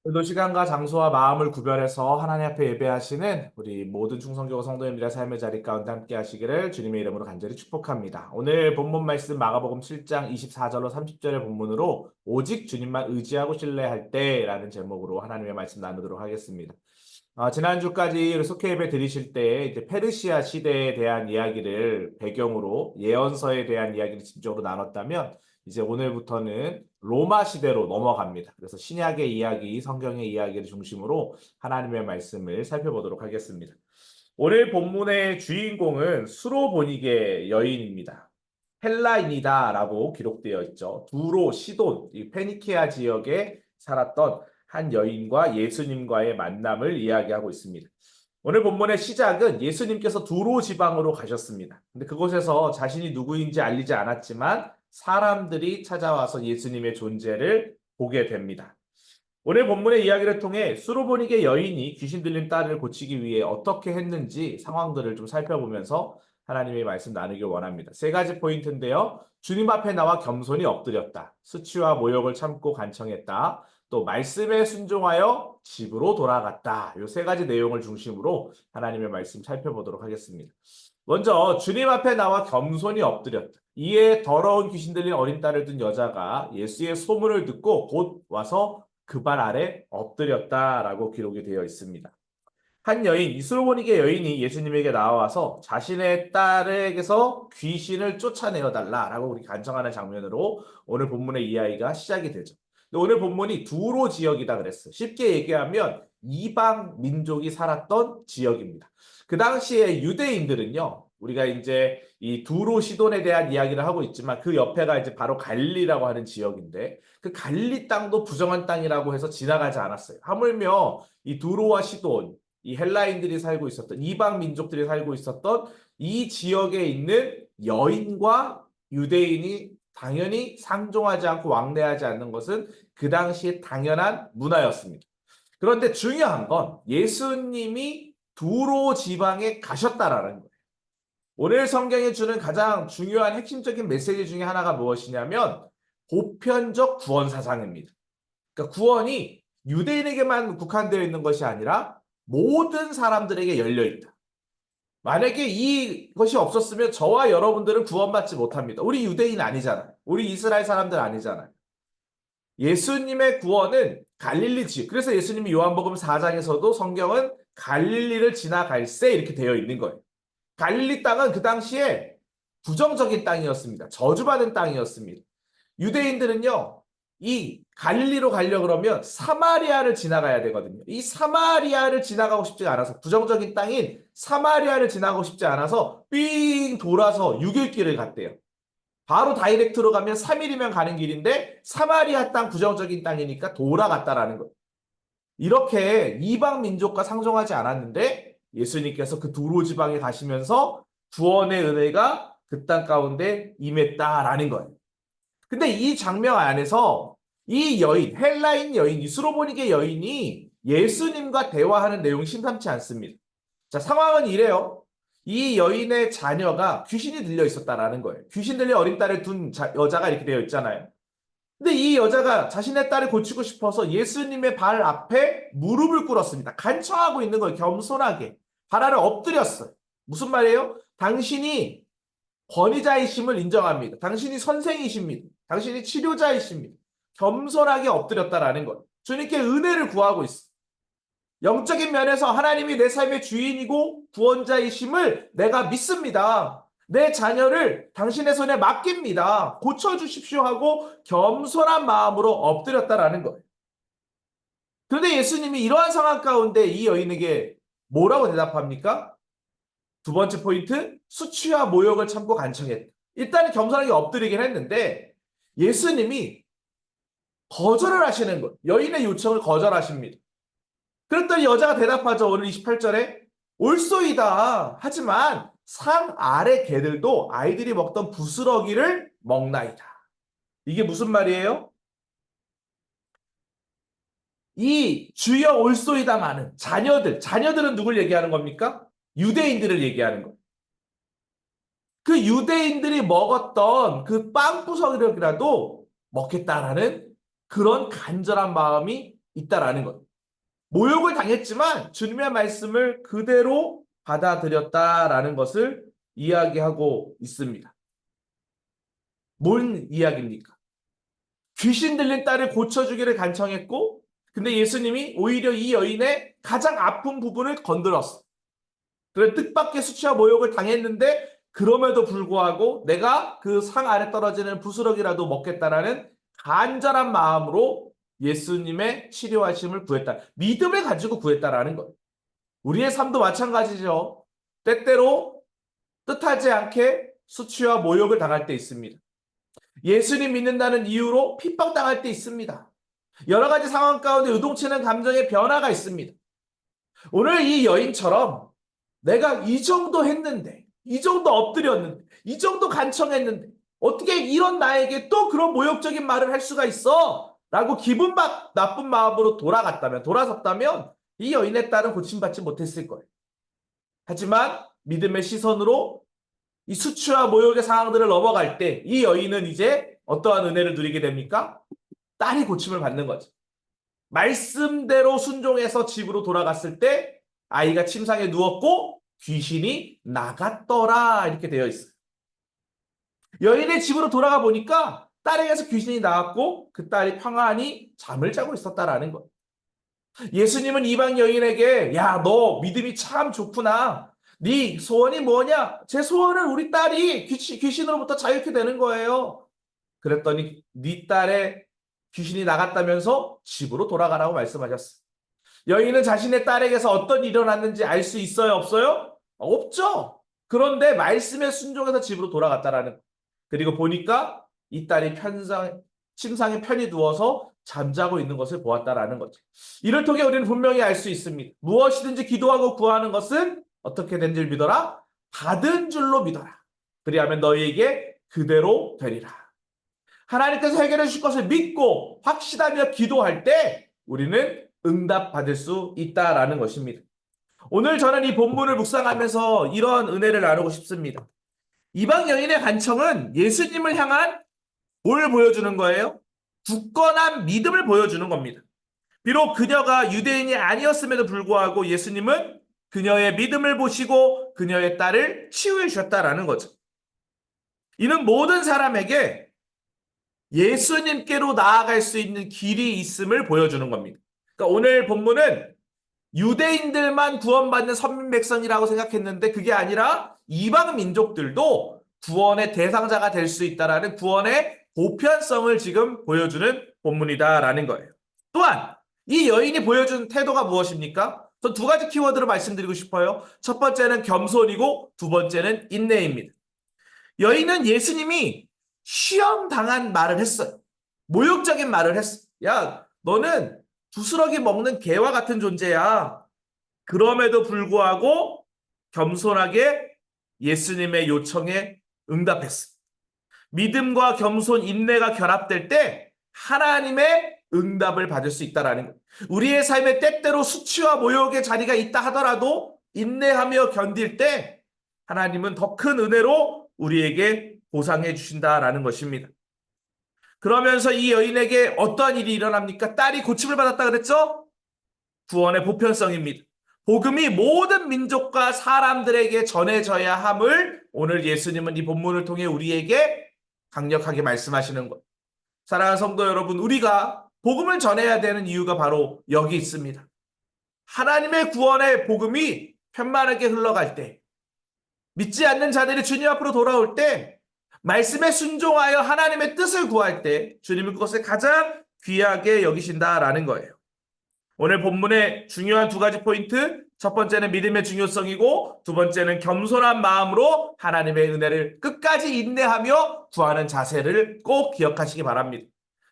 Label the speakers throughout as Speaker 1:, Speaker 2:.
Speaker 1: 오늘도 시간과 장소와 마음을 구별해서 하나님 앞에 예배하시는 우리 모든 충성교회 성도님들의 삶의 자리 가운데 함께 하시기를 주님의 이름으로 간절히 축복합니다. 오늘 본문 말씀 마가복음 7장 24절로 30절의 본문으로 오직 주님만 의지하고 신뢰할 때라는 제목으로 하나님의 말씀 나누도록 하겠습니다. 지난주까지 우리 속회 예배 드리실 때 이제 페르시아 시대에 대한 이야기를 배경으로 예언서에 대한 이야기를 집중적으로 나눴다면 이제 오늘부터는 로마 시대로 넘어갑니다. 그래서 신약의 이야기, 성경의 이야기를 중심으로 하나님의 말씀을 살펴보도록 하겠습니다. 오늘 본문의 주인공은 수로보니게 여인입니다. 헬라인이다라고 기록되어 있죠. 두로, 시돈, 이 페니키아 지역에 살았던 한 여인과 예수님과의 만남을 이야기하고 있습니다. 오늘 본문의 시작은 예수님께서 두로 지방으로 가셨습니다. 근데 그곳에서 자신이 누구인지 알리지 않았지만 사람들이 찾아와서 예수님의 존재를 보게 됩니다. 오늘 본문의 이야기를 통해 수로보니게 여인이 귀신 들린 딸을 고치기 위해 어떻게 했는지 상황들을 좀 살펴보면서 하나님의 말씀 나누길 원합니다. 세 가지 포인트인데요. 주님 앞에 나와 겸손히 엎드렸다. 수치와 모욕을 참고 간청했다. 또 말씀에 순종하여 집으로 돌아갔다. 이 세 가지 내용을 중심으로 하나님의 말씀 살펴보도록 하겠습니다. 먼저 주님 앞에 나와 겸손히 엎드렸다. 이에 더러운 귀신 들린 어린 딸을 둔 여자가 예수의 소문을 듣고 곧 와서 그 발 아래 엎드렸다라고 기록이 되어 있습니다. 한 여인, 이스로보니게 여인이 예수님에게 나와서 자신의 딸에게서 귀신을 쫓아내어 달라라고 우리 간청하는 장면으로 오늘 본문의 이야기가 시작이 되죠. 근데 오늘 본문이 두로 지역이다 그랬어요. 쉽게 얘기하면 이방 민족이 살았던 지역입니다. 그 당시에 유대인들은요, 우리가 이제 이 두로 시돈에 대한 이야기를 하고 있지만 그 옆에가 이제 바로 갈릴리라고 하는 지역인데 그 갈릴리 땅도 부정한 땅이라고 해서 지나가지 않았어요. 하물며 이 두로와 시돈, 이 헬라인들이 살고 있었던 이방 민족들이 살고 있었던 이 지역에 있는 여인과 유대인이 당연히 상종하지 않고 왕래하지 않는 것은 그 당시에 당연한 문화였습니다. 그런데 중요한 건 예수님이 두로 지방에 가셨다라는 거예요. 오늘 성경이 주는 가장 중요한 핵심적인 메시지 중에 하나가 무엇이냐면 보편적 구원 사상입니다. 그러니까 구원이 유대인에게만 국한되어 있는 것이 아니라 모든 사람들에게 열려 있다. 만약에 이것이 없었으면 저와 여러분들은 구원받지 못합니다. 우리 유대인 아니잖아요. 우리 이스라엘 사람들 아니잖아요. 예수님의 구원은 갈릴리 지역. 그래서 예수님이 요한복음 4장에서도 성경은 갈릴리를 지나갈새 이렇게 되어 있는 거예요. 갈릴리 땅은 그 당시에 부정적인 땅이었습니다. 저주받은 땅이었습니다. 유대인들은요, 이 갈릴리로 가려고 그러면 사마리아를 지나가야 되거든요. 이 사마리아를 지나가고 싶지 않아서 부정적인 땅인 사마리아를 지나가고 싶지 않아서 삥 돌아서 6일 길을 갔대요. 바로 다이렉트로 가면 3일이면 가는 길인데 사마리아 땅 부정적인 땅이니까 돌아갔다라는 거예요. 이렇게 이방 민족과 상종하지 않았는데 예수님께서 그 두로 지방에 가시면서 구원의 은혜가 그 땅 가운데 임했다라는 거예요. 근데 이 장면 안에서 이 여인, 헬라인 여인, 이스로보니게 여인이 예수님과 대화하는 내용이 심상치 않습니다. 자, 상황은 이래요. 이 여인의 자녀가 귀신이 들려 있었다라는 거예요. 귀신 들린 어린 딸을 둔 여자가 이렇게 되어 있잖아요. 근데 이 여자가 자신의 딸을 고치고 싶어서 예수님의 발 앞에 무릎을 꿇었습니다. 간청하고 있는 거예요. 겸손하게. 발 아래 엎드렸어요. 무슨 말이에요? 당신이 권위자이심을 인정합니다. 당신이 선생이십니다. 당신이 치료자이십니다. 겸손하게 엎드렸다라는 것. 주님께 은혜를 구하고 있어. 영적인 면에서 하나님이 내 삶의 주인이고 구원자이심을 내가 믿습니다. 내 자녀를 당신의 손에 맡깁니다. 고쳐주십시오 하고 겸손한 마음으로 엎드렸다라는 거예요. 그런데 예수님이 이러한 상황 가운데 이 여인에게 뭐라고 대답합니까? 두 번째 포인트, 수치와 모욕을 참고 간청했다. 일단은 겸손하게 엎드리긴 했는데 예수님이 거절을 하시는 것. 여인의 요청을 거절하십니다. 그랬더니 여자가 대답하죠. 오늘 28절에 올소이다. 하지만 산 아래 개들도 아이들이 먹던 부스러기를 먹나이다. 이게 무슨 말이에요? 이 주여 올소이다마는 자녀들은 누굴 얘기하는 겁니까? 유대인들을 얘기하는 거예요. 그 유대인들이 먹었던 그 빵 부스러기라도 먹겠다라는 그런 간절한 마음이 있다라는 거예요. 모욕을 당했지만 주님의 말씀을 그대로 받아들였다라는 것을 이야기하고 있습니다. 뭔 이야기입니까? 귀신 들린 딸을 고쳐주기를 간청했고, 근데 예수님이 오히려 이 여인의 가장 아픈 부분을 건드렸어. 그래 뜻밖의 수치와 모욕을 당했는데 그럼에도 불구하고 내가 그 상 아래 떨어지는 부스러기라도 먹겠다라는 간절한 마음으로 예수님의 치료하심을 구했다. 믿음을 가지고 구했다라는 거예요. 우리의 삶도 마찬가지죠. 때때로 뜻하지 않게 수치와 모욕을 당할 때 있습니다. 예수님 믿는다는 이유로 핍박당할 때 있습니다. 여러 가지 상황 가운데 요동치는 감정의 변화가 있습니다. 오늘 이 여인처럼 내가 이 정도 했는데, 이 정도 엎드렸는데, 이 정도 간청했는데 어떻게 이런 나에게 또 그런 모욕적인 말을 할 수가 있어? 라고 나쁜 마음으로 돌아섰다면 이 여인의 딸은 고침받지 못했을 거예요. 하지만 믿음의 시선으로 이 수치와 모욕의 상황들을 넘어갈 때 이 여인은 이제 어떠한 은혜를 누리게 됩니까? 딸이 고침을 받는 거죠. 말씀대로 순종해서 집으로 돌아갔을 때 아이가 침상에 누웠고 귀신이 나갔더라 이렇게 되어 있어요. 여인의 집으로 돌아가 보니까 딸에게서 귀신이 나왔고 그 딸이 평안히 잠을 자고 있었다라는 거예요. 예수님은 이방 여인에게 야, 너 믿음이 참 좋구나. 네 소원이 뭐냐? 제 소원은 우리 딸이 귀신으로부터 자유케 되는 거예요. 그랬더니 네 딸의 귀신이 나갔다면서 집으로 돌아가라고 말씀하셨어요. 여인은 자신의 딸에게서 어떤 일이 일어났는지 알 수 있어요? 없어요? 없죠. 그런데 말씀에 순종해서 집으로 돌아갔다라는 거예요. 그리고 보니까 이 딸이 침상에 편히 누워서 잠자고 있는 것을 보았다라는 거죠. 이를 통해 우리는 분명히 알 수 있습니다. 무엇이든지 기도하고 구하는 것은 어떻게 된 줄 믿어라? 받은 줄로 믿어라. 그리하면 너희에게 그대로 되리라. 하나님께서 해결해 주실 것을 믿고 확신하며 기도할 때 우리는 응답받을 수 있다라는 것입니다. 오늘 저는 이 본문을 묵상하면서 이런 은혜를 나누고 싶습니다. 이방 여인의 간청은 예수님을 향한 뭘 보여주는 거예요? 굳건한 믿음을 보여주는 겁니다. 비록 그녀가 유대인이 아니었음에도 불구하고 예수님은 그녀의 믿음을 보시고 그녀의 딸을 치유해 주셨다라는 거죠. 이는 모든 사람에게 예수님께로 나아갈 수 있는 길이 있음을 보여주는 겁니다. 그러니까 오늘 본문은 유대인들만 구원받는 선민 백성이라고 생각했는데 그게 아니라 이방 민족들도 구원의 대상자가 될 수 있다라는 구원의 보편성을 지금 보여주는 본문이다라는 거예요. 또한 이 여인이 보여준 태도가 무엇입니까? 전 두 가지 키워드로 말씀드리고 싶어요. 첫 번째는 겸손이고 두 번째는 인내입니다. 여인은 예수님이 시험당한 말을 했어요. 모욕적인 말을 했어. 야, 너는 부스러기 먹는 개와 같은 존재야. 그럼에도 불구하고 겸손하게 예수님의 요청에 응답했어. 믿음과 겸손, 인내가 결합될 때 하나님의 응답을 받을 수 있다라는 거예요. 우리의 삶에 때때로 수치와 모욕의 자리가 있다 하더라도 인내하며 견딜 때 하나님은 더 큰 은혜로 우리에게 보상해 주신다라는 것입니다. 그러면서 이 여인에게 어떠한 일이 일어납니까? 딸이 고침을 받았다 그랬죠? 구원의 보편성입니다. 복음이 모든 민족과 사람들에게 전해져야 함을 오늘 예수님은 이 본문을 통해 우리에게 강력하게 말씀하시는 것. 사랑하는 성도 여러분, 우리가 복음을 전해야 되는 이유가 바로 여기 있습니다. 하나님의 구원의 복음이 편만하게 흘러갈 때, 믿지 않는 자들이 주님 앞으로 돌아올 때, 말씀에 순종하여 하나님의 뜻을 구할 때 주님은 그것을 가장 귀하게 여기신다라는 거예요. 오늘 본문의 중요한 두 가지 포인트, 첫 번째는 믿음의 중요성이고 두 번째는 겸손한 마음으로 하나님의 은혜를 끝까지 인내하며 구하는 자세를 꼭 기억하시기 바랍니다.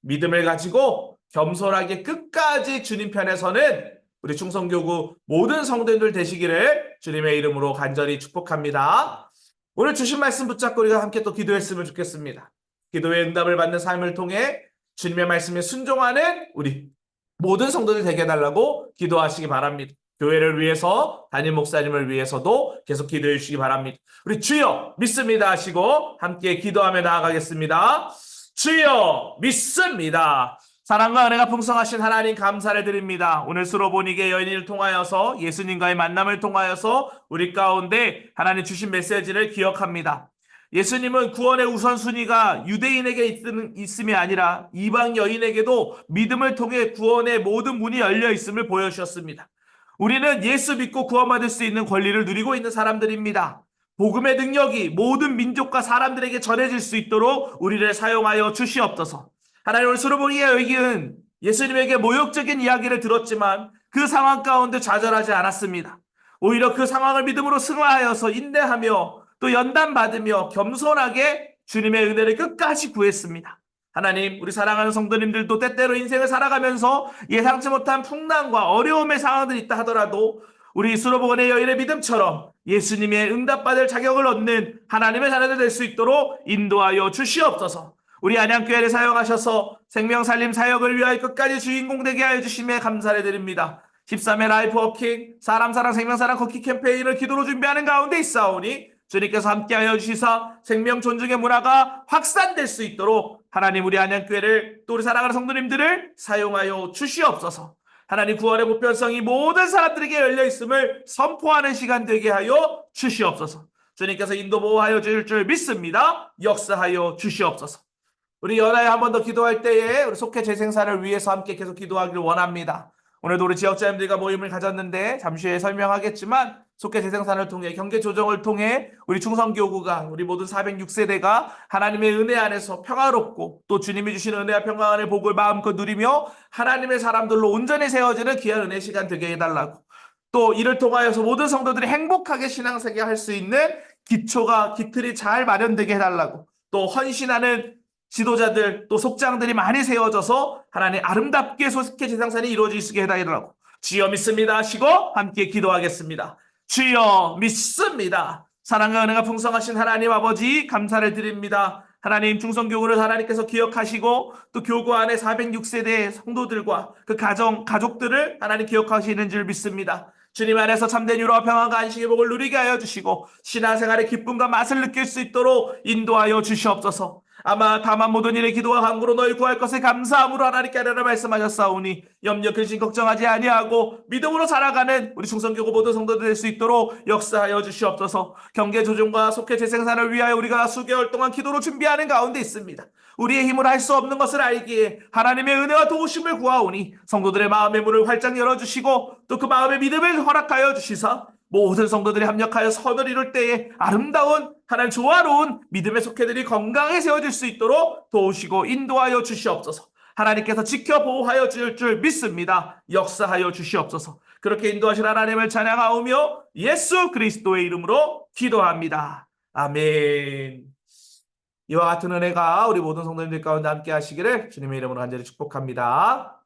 Speaker 1: 믿음을 가지고 겸손하게 끝까지 주님 편에 서는 우리 충성교구 모든 성도님들 되시기를 주님의 이름으로 간절히 축복합니다. 오늘 주신 말씀 붙잡고 우리가 함께 또 기도했으면 좋겠습니다. 기도의 응답을 받는 삶을 통해 주님의 말씀에 순종하는 우리 모든 성도들 되게 해달라고 기도하시기 바랍니다. 교회를 위해서, 담임 목사님을 위해서도 계속 기도해 주시기 바랍니다. 우리 주여 믿습니다 하시고 함께 기도하며 나아가겠습니다. 주여 믿습니다. 사랑과 은혜가 풍성하신 하나님 감사를 드립니다. 오늘 스로보니게 여인을 통하여서 예수님과의 만남을 통하여서 우리 가운데 하나님 주신 메시지를 기억합니다. 예수님은 구원의 우선순위가 유대인에게 있음이 아니라 이방 여인에게도 믿음을 통해 구원의 모든 문이 열려 있음을 보여주셨습니다. 우리는 예수 믿고 구원받을 수 있는 권리를 누리고 있는 사람들입니다. 복음의 능력이 모든 민족과 사람들에게 전해질 수 있도록 우리를 사용하여 주시옵소서. 하나님 오늘 스로보니게 여인은 예수님에게 모욕적인 이야기를 들었지만 그 상황 가운데 좌절하지 않았습니다. 오히려 그 상황을 믿음으로 승화하여서 인내하며 또 연단받으며 겸손하게 주님의 은혜를 끝까지 구했습니다. 하나님, 우리 사랑하는 성도님들도 때때로 인생을 살아가면서 예상치 못한 풍랑과 어려움의 상황들이 있다 하더라도 우리 스로보니게 여인의 믿음처럼 예수님의 응답받을 자격을 얻는 하나님의 자녀들 될 수 있도록 인도하여 주시옵소서. 우리 안양교회를 사용하셔서 생명살림 사역을 위하여 끝까지 주인공 되게 하여 주심에 감사를 드립니다. 13회 라이프 워킹 사람사랑 생명사랑 걷기 캠페인을 기도로 준비하는 가운데 있사오니 주님께서 함께하여 주시사 생명 존중의 문화가 확산될 수 있도록 하나님 우리 안양교회를 또 우리 사랑하는 성도님들을 사용하여 주시옵소서. 하나님 구원의 보편성이 모든 사람들에게 열려있음을 선포하는 시간 되게 하여 주시옵소서. 주님께서 인도 보호하여 주실 줄 믿습니다. 역사하여 주시옵소서. 우리 연하에 한 번 더 기도할 때에 우리 속회 재생산을 위해서 함께 계속 기도하기를 원합니다. 오늘도 우리 지역자님들과 모임을 가졌는데 잠시 후에 설명하겠지만 속회 재생산을 통해 경계 조정을 통해 우리 충성교구가 우리 모든 406세대가 하나님의 은혜 안에서 평화롭고 또 주님이 주시는 은혜와 평화 안의 복을 마음껏 누리며 하나님의 사람들로 온전히 세워지는 귀한 은혜 시간 되게 해달라고 또 이를 통하여서 모든 성도들이 행복하게 신앙생활 할 수 있는 기틀이 잘 마련되게 해달라고 또 헌신하는 지도자들 또 속장들이 많이 세워져서 하나님 아름답게 속회 재생산이 이루어지게 해달라고 주여 믿습니다 하시고 함께 기도하겠습니다. 주여 믿습니다. 사랑과 은혜가 풍성하신 하나님 아버지 감사를 드립니다. 하나님 충성교구를 하나님께서 기억하시고 또 교구 안에 406세대 성도들과 그 가족들을 하나님 기억하시는 줄 믿습니다. 주님 안에서 참된 유로와 평안과 안식의 복을 누리게 하여 주시고 신앙생활의 기쁨과 맛을 느낄 수 있도록 인도하여 주시옵소서. 아마 다만 모든 일에 기도와 간구로 너희 구할 것을 감사함으로 하나님께 하려는 말씀하셨사오니 염려 근심 걱정하지 아니하고 믿음으로 살아가는 우리 충성교구 모든 성도들 될 수 있도록 역사하여 주시옵소서. 경계 조정과 속회 재생산을 위하여 우리가 수개월 동안 기도로 준비하는 가운데 있습니다. 우리의 힘으로 할 수 없는 것을 알기에 하나님의 은혜와 도우심을 구하오니 성도들의 마음의 문을 활짝 열어주시고 또 그 마음의 믿음을 허락하여 주시사 모든 성도들이 합력하여 선을 이룰 때에 아름다운 하나님 조화로운 믿음의 속회들이 건강하게 세워질 수 있도록 도우시고 인도하여 주시옵소서. 하나님께서 지켜 보호하여 주실 줄 믿습니다. 역사하여 주시옵소서. 그렇게 인도하신 하나님을 찬양하오며 예수 그리스도의 이름으로 기도합니다. 아멘. 이와 같은 은혜가 우리 모든 성도님들 가운데 함께 하시기를 주님의 이름으로 간절히 축복합니다.